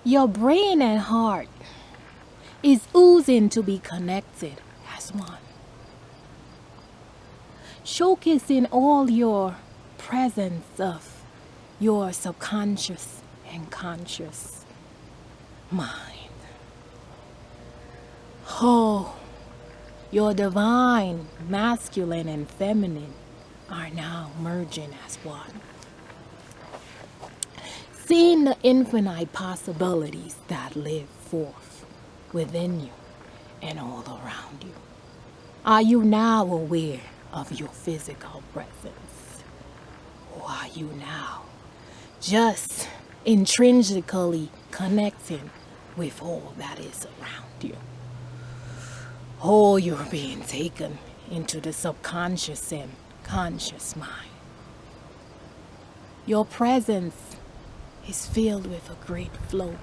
Your brain and heart is oozing to be connected as one, showcasing all your presence of your subconscious and conscious mind. Oh, your divine masculine and feminine are now merging as one. Seeing the infinite possibilities that live forth within you and all around you. Are you now aware of your physical presence? Or are you now just intrinsically connecting with all that is around you? Oh, you're being taken into the subconscious and conscious mind. Your presence is filled with a great flow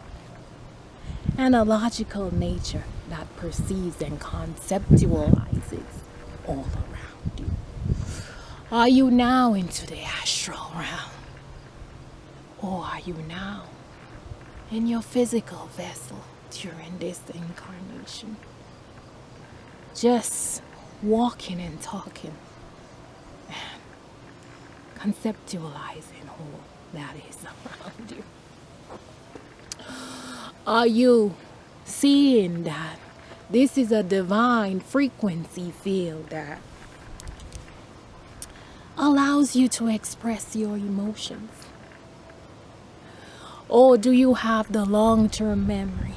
and a logical nature that perceives and conceptualizes all around you. Are you now into the astral realm? Or are you now in your physical vessel during this incarnation? Just walking and talking and conceptualizing all that is around you. Are you seeing that this is a divine frequency field that allows you to express your emotions? Or do you have the long-term memory,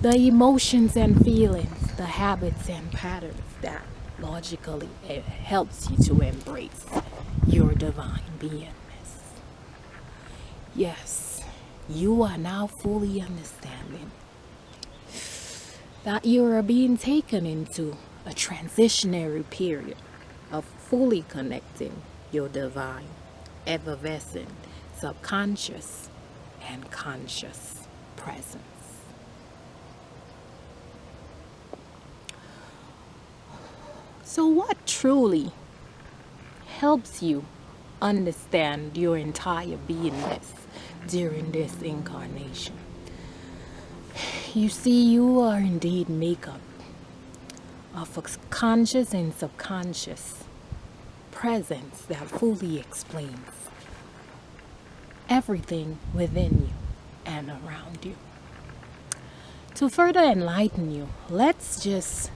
the emotions and feelings, the habits and patterns that logically it helps you to embrace your divine beingness? Yes, you are now fully understanding that you are being taken into a transitionary period of fully connecting your divine, effervescent, subconscious, and conscious presence. So what truly helps you understand your entire beingness during this incarnation? You see, you are indeed made up of a conscious and subconscious presence that fully explains everything within you and around you. To further enlighten you, let's just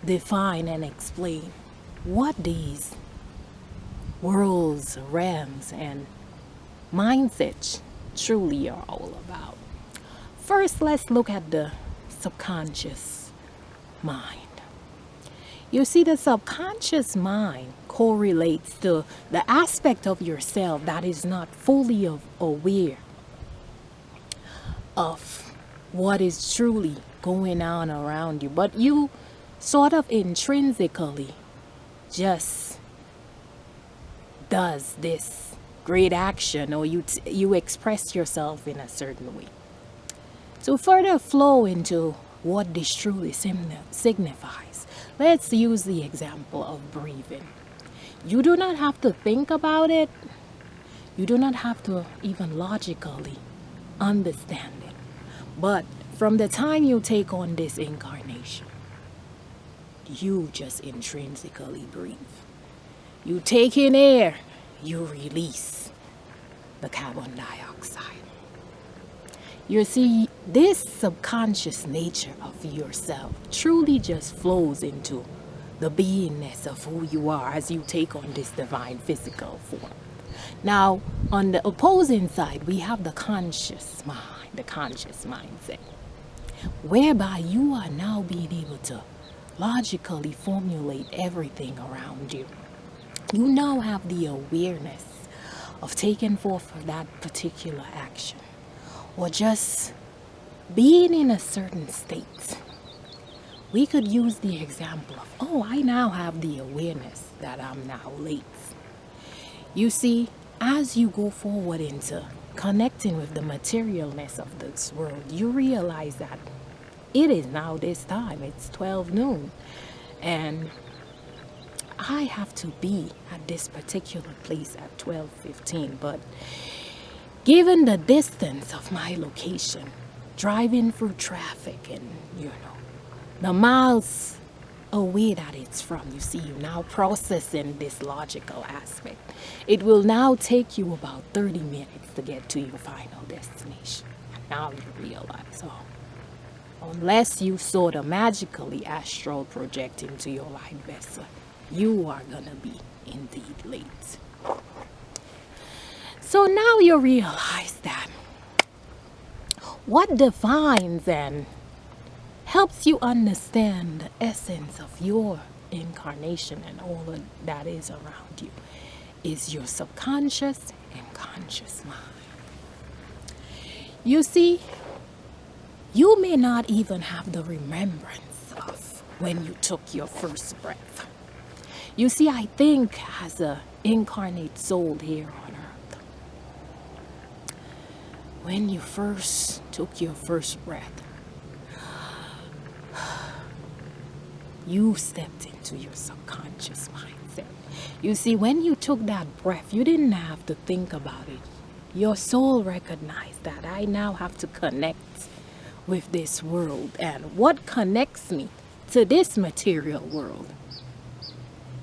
define and explain what these worlds, realms, and mindsets truly are all about. First, let's look at the subconscious mind. You see, the subconscious mind correlates to the aspect of yourself that is not fully aware of what is truly going on around you, but you sort of intrinsically just does this great action, or you express yourself in a certain way. To further flow into what this truly signifies, let's use the example of breathing. You do not have to think about it. You do not have to even logically understand it. But from the time you take on this incarnation, you just intrinsically breathe. You take in air, you release the carbon dioxide. You see, this subconscious nature of yourself truly just flows into the beingness of who you are as you take on this divine physical form. Now, on the opposing side, we have the conscious mind, the conscious mindset, whereby you are now being able to logically formulate everything around you. You now have the awareness of taking forth that particular action, or just being in a certain state. We could use the example of, oh, I now have the awareness that I'm now late. You see, as you go forward into connecting with the materialness of this world, you realize that it is now this time, it's 12 noon, and I have to be at this particular place at 12:15, but given the distance of my location, driving through traffic and, the miles away that it's from, you see, you now processing this logical aspect. It will now take you about 30 minutes to get to your final destination. And now you realize, unless you sort of magically astral project into your light vessel, you are gonna be indeed late. So now you realize that what defines and helps you understand the essence of your incarnation and all that is around you is your subconscious and conscious mind. You see, you may not even have the remembrance of when you took your first breath. You see, I think as an incarnate soul here on earth, when you first took your first breath, you stepped into your subconscious mindset. You see, when you took that breath, you didn't have to think about it. Your soul recognized that I now have to connect with this world. And what connects me to this material world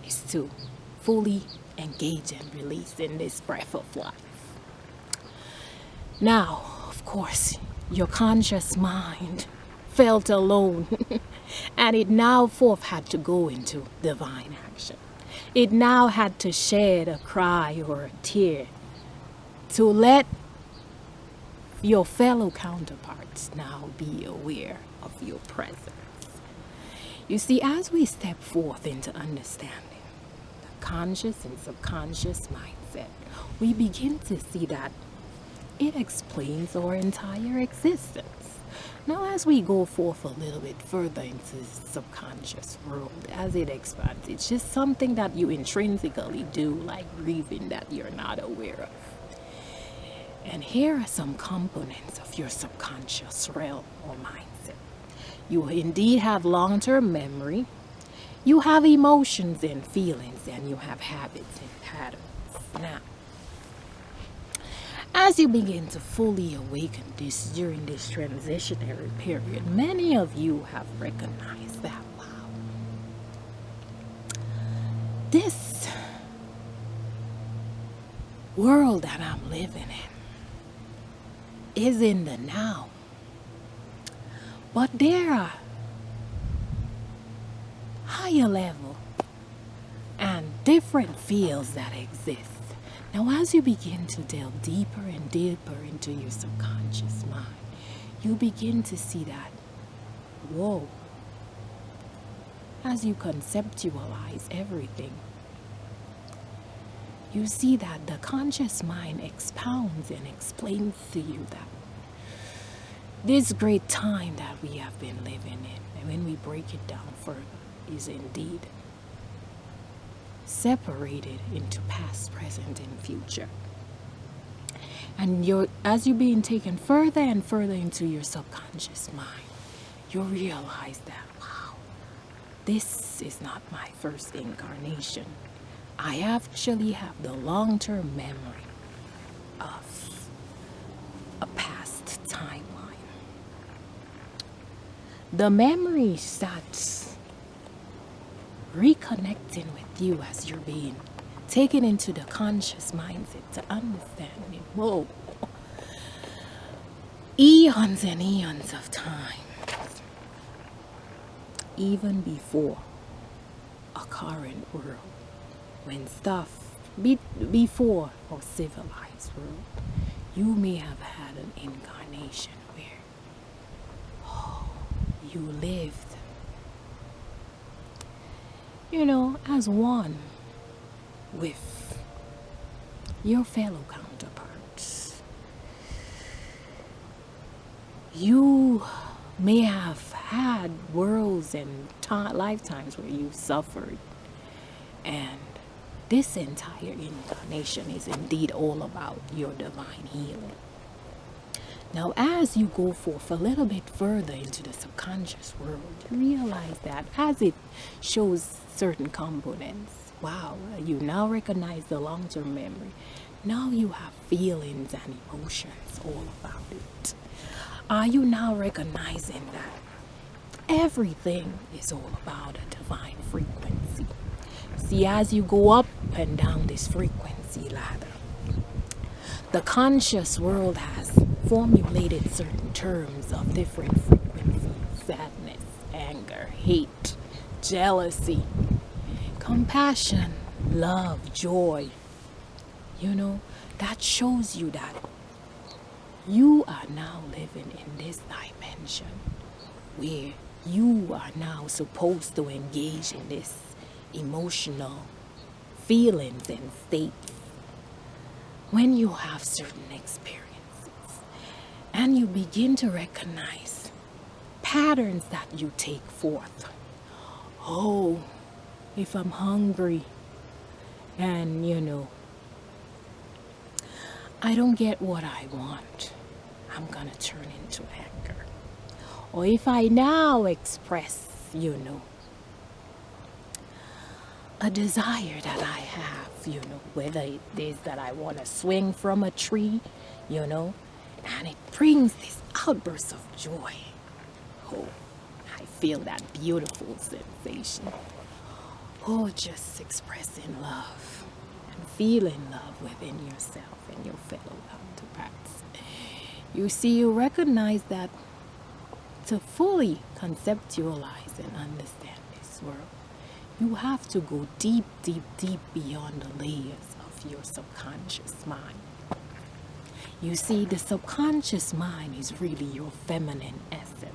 is to fully engage and release in this breath of life. Now, of course, your conscious mind felt alone and it now forth had to go into divine action. It now had to shed a cry or a tear to let your fellow counterparts now be aware of your presence. You see, as we step forth into understanding the conscious and subconscious mindset, we begin to see that it explains our entire existence. Now, as we go forth a little bit further into the subconscious world, as it expands, it's just something that you intrinsically do, like breathing, that you're not aware of. And here are some components of your subconscious realm or mindset. You indeed have long-term memory, you have emotions and feelings, and you have habits and patterns. Now, as you begin to fully awaken this during this transitionary period, many of you have recognized that, wow, this world that I'm living in is in the now. But there are higher level and different fields that exist. Now, as you begin to delve deeper and deeper into your subconscious mind, you begin to see that, whoa, as you conceptualize everything, you see that the conscious mind expounds and explains to you that this great time that we have been living in, and when we break it down further, is indeed separated into past, present, and future. And as you're being taken further and further into your subconscious mind, you realize that, wow, this is not my first incarnation. I actually have the long-term memory of a past timeline. The memory starts reconnecting with you as you're being taken into the conscious mindset to understand it. Whoa. Eons and eons of time. Even before a current world. When stuff before a civilized world, you may have had an incarnation where you lived, as one with your fellow counterparts. You may have had worlds and lifetimes where you suffered, and this entire incarnation is indeed all about your divine healing. Now, as you go forth a little bit further into the subconscious world, you realize that as it shows certain components, wow, you now recognize the long-term memory. Now you have feelings and emotions all about it. Are you now recognizing that everything is all about a divine frequency? See, as you go up and down this frequency ladder, the conscious world has formulated certain terms of different frequencies: sadness, anger, hate, jealousy, compassion, love, joy. That shows you that you are now living in this dimension where you are now supposed to engage in this emotional feelings and states when you have certain experiences, and you begin to recognize patterns that you take forth. Oh, if I'm hungry and I don't get what I want, I'm gonna turn into anger. Or if I now express a desire that I have, whether it is that I want to swing from a tree, and it brings this outburst of joy. Oh, I feel that beautiful sensation. Oh, just expressing love and feeling love within yourself and your fellow counterparts. You see, you recognize that to fully conceptualize and understand this world, you have to go deep, deep, deep beyond the layers of your subconscious mind. You see, the subconscious mind is really your feminine essence.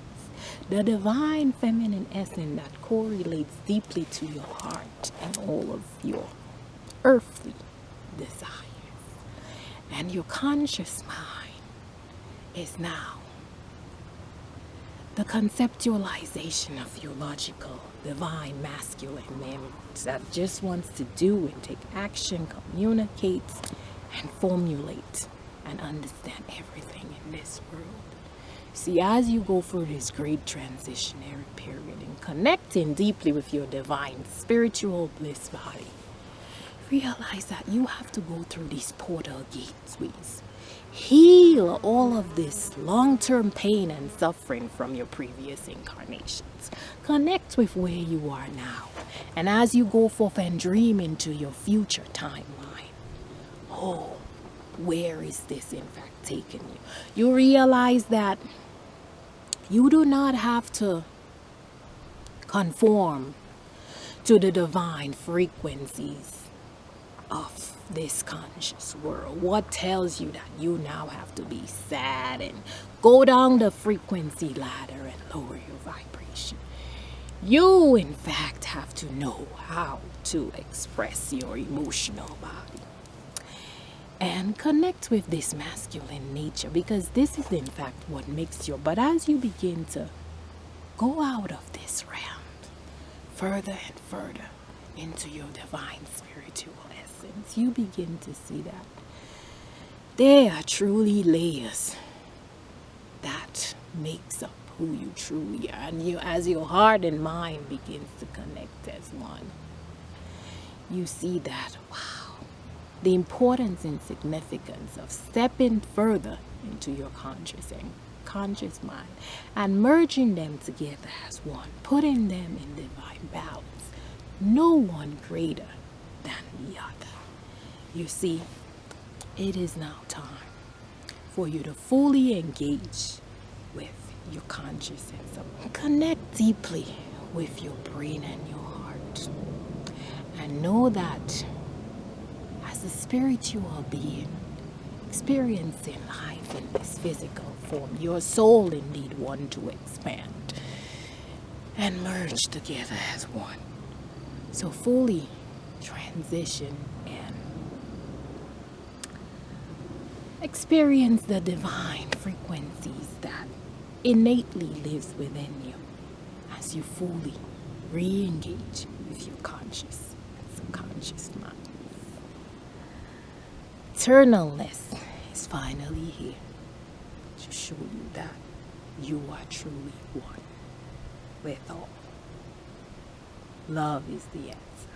The divine feminine essence that correlates deeply to your heart and all of your earthly desires. And your conscious mind is now the conceptualization of your logical, divine, masculine memory that just wants to do and take action, communicates, and formulate and understand everything in this world. See, as you go through this great transitionary period and connecting deeply with your divine spiritual bliss body, realize that you have to go through these portal gateways. Heal all of this long-term pain and suffering from your previous incarnations. Connect with where you are now. And as you go forth and dream into your future timeline, oh, where is this in fact taking you? You realize that you do not have to conform to the divine frequencies of this conscious world. What tells you that you now have to be sad and go down the frequency ladder and lower your vibration? You in fact have to know how to express your emotional body. and connect with this masculine nature, because this is in fact what makes you. But as you begin to go out of this realm, further and further into your divine spiritual essence, you begin to see that there are truly layers that makes up who you truly are. And you, as your heart and mind begins to connect as one, you see that, wow, the importance and significance of stepping further into your conscious mind and merging them together as one, putting them in divine balance. No one greater than the other. You see, it is now time for you to fully engage with your consciousness. Connect deeply with your brain and your heart. And know that as a spiritual being, experiencing life in this physical form, your soul indeed want to expand and merge together as one. So fully transition and experience the divine frequencies that innately lives within you as you fully re-engage with your conscious and subconscious mind. Eternalness is finally here to show you that you are truly one with all. Love is the answer.